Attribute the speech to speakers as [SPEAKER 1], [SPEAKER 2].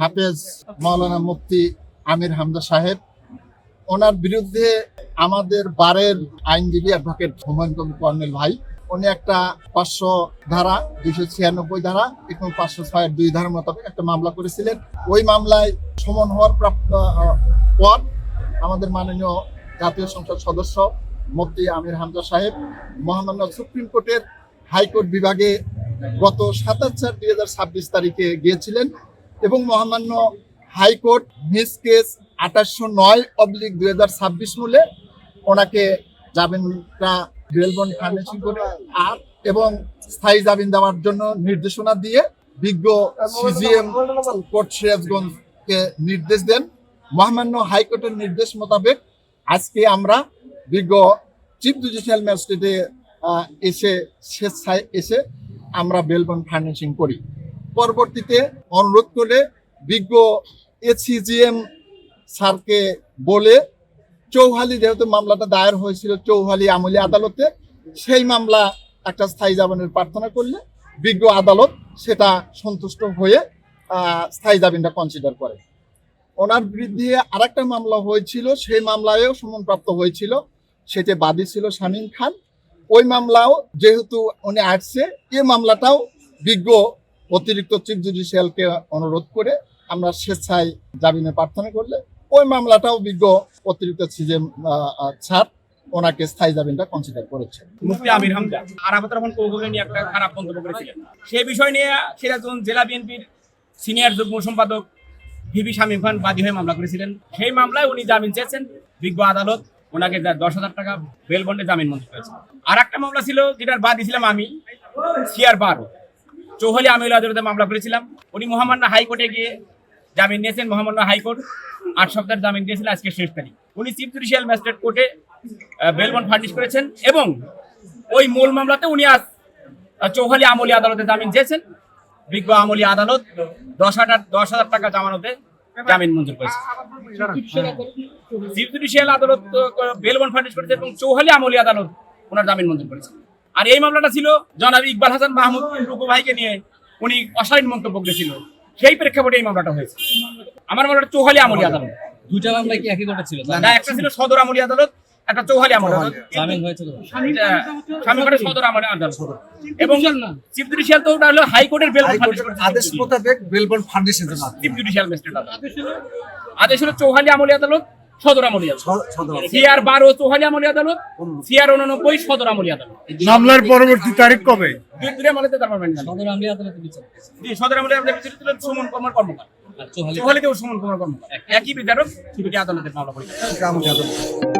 [SPEAKER 1] হাফেজ মাওলানা মুফতি আমির হামজা সাহেব, ওনার বিরুদ্ধে আমাদের বারের আইনজীবী অ্যাডভোকেট হুমায়ুন কবির কর্নেল ভাই, উনি একটা 500 ধারা 296 ধারা এবং 506-2 ধারা মোতাবেক একটা মামলা করেছিলেন। ওই মামলায় সমন হওয়ার পর আমাদের মাননীয় জাতীয় সংসদ সদস্য মুফতি আমির হামজা সাহেব মহামান্য সুপ্রিম কোর্টের হাইকোর্ট বিভাগে গত 27/4/2026 তারিখে গিয়েছিলেন এবং মহামান্য হাইকোর্ট মিস কেস 2809/2026 মূলে ওনাকে জামিনটা বেল বন্ড ফাইন্যান্সিং করে এবং স্থায়ী জামিন দেওয়ার জন্য নির্দেশনা দিয়ে বিজ্ঞ সিজিএম কোর্ট সিরাজগঞ্জকে নির্দেশ দেন। মহামান্য হাইকোর্টের নির্দেশ মোতাবেক আজকে আমরা বিজ্ঞ চিফ জুডিশিয়াল ম্যাজিস্ট্রেটে স্বেচ্ছায় এসে আমরা বেল বন্ড ফাইন্যান্সিং করি। পরবর্তীতে অনুরোধ করে বিজ্ঞ সিজিএম স্যারকে বলে চৌহালি, যেহেতু মামলাটা দায়ের হয়েছিল চৌহালি আমলি আদালতে, সেই মামলা একটা স্থায়ী জামিনের প্রার্থনা করলে বিজ্ঞ আদালত সেটা সন্তুষ্ট হয়ে স্থায়ী জামিনটা কনসিডার করে। ওনার বিরুদ্ধে আরেকটা মামলা হয়েছিল, সেই মামলায়ও সমনপ্রাপ্ত হয়েছিল, সেটা বাদী ছিল শামীম খান। ওই মামলাও যেহেতু উনি আসছে, এই মামলাটাও বিজ্ঞ অতিরিক্ত চিফ জুডিশিয়ালকে অনুরোধ করে আমরা স্বেচ্ছায় জামিনের প্রার্থনা করলে ওই মামলাটাও বিজ্ঞ অতিরিক্ত সিজিএম স্যার ওনাকে স্থায়ী জামিনটা কনসিডার করেছে।
[SPEAKER 2] মুফতি আমির হামজা আরাফাত রহমান কৌগুলো নিয়ে একটা খারাপ মন্তব্য করেছিলেন। সেই বিষয় নিয়ে সিরাজগঞ্জ জেলা বিএনপির সিনিয়র যুগ্ম সম্পাদক ভিপি শামীম খান বাদী হয়ে মামলা করেছিলেন। সেই মামলায় উনি জামিন চেয়েছেন, বিজ্ঞ আদালত ওনাকে 10,000 টাকা বেল বন্ডে জামিন মঞ্জুর করেছে। আর একটা মামলা ছিল যেটার বাদী ছিলাম আমি, সিআর 12 চৌহালি আমলি আদালতে মামলা করেছিলাম। উনি মহামান্য হাইকোর্টে গিয়ে জামিন নিয়েছেন। মহামান্য হাইকোর্ট 8 সপ্তাহের জামিন দিয়েছিল, আজকে শেষ তারিখ। উনি চিফ জুডিশিয়াল ম্যাজিস্ট্রেট কোর্টে বেল বন্ড ফার্নিশ করেছেন এবং ওই মূল মামলাতে উনি আজ চৌহালি আমলি আদালতে জামিন চেয়েছেন। বিজ্ঞ আমলি আদালত 10,000 টাকা জামানতে জামিন মঞ্জুর করেছে। চিফ জুডিশিয়াল আদালত বেল বন্ড ফার্নিশ করেছে এবং চৌহালি আমলি আদালত ওনার জামিন মঞ্জুর করেছে। আর এই মামলাটা ছিল জনাব ইকবাল হাসান মাহমুদ রুকু ভাইকে নিয়ে উনি অশালীন মন্তব্য করেছিল, সেই প্রেক্ষাপটে এই মামলাটা হয়েছে। আমার মামলাটা চৌহালি আমলি আদালত।
[SPEAKER 3] দুইটা মামলা কি একই কোর্টে ছিল?
[SPEAKER 2] না, একটা ছিল সদর আমলি আদালত, একটা চৌহালি আমলি আদালত।
[SPEAKER 3] জামিন হয়েছিল
[SPEAKER 2] স্বামী সদর আমলি আদালত এবং চিফ জুডিশিয়াল তো ওটা হলো হাইকোর্টের বেল বন্ড
[SPEAKER 4] আদেশ মোতাবেক বেল বন্ড ফান্ডেশনের জন্য
[SPEAKER 2] চিফ জুডিশিয়াল ম্যাজিস্ট্রেট আদেশ হলো চৌহালি আমলি আদালত, সদর আমলি আদালত। সিআর 12 চৌহালি আমলি আদালত, সিআর 89 সদর আমলি আদালত।
[SPEAKER 5] মামলার পরবর্তী তারিখ কবে?
[SPEAKER 2] দুই মামলাতে তার পারবেন না।
[SPEAKER 3] সদর আমলি আদালতে বিচার
[SPEAKER 2] জি, সদর আমলি আদালতে বিচার ছিল সুমন কুমার কর্মকার,
[SPEAKER 3] আর চৌহালি
[SPEAKER 2] চৌহালিতেও সুমন কুমার কর্মকার, একই বিচারক দুটি আদালতের মামলা পরিচালনা।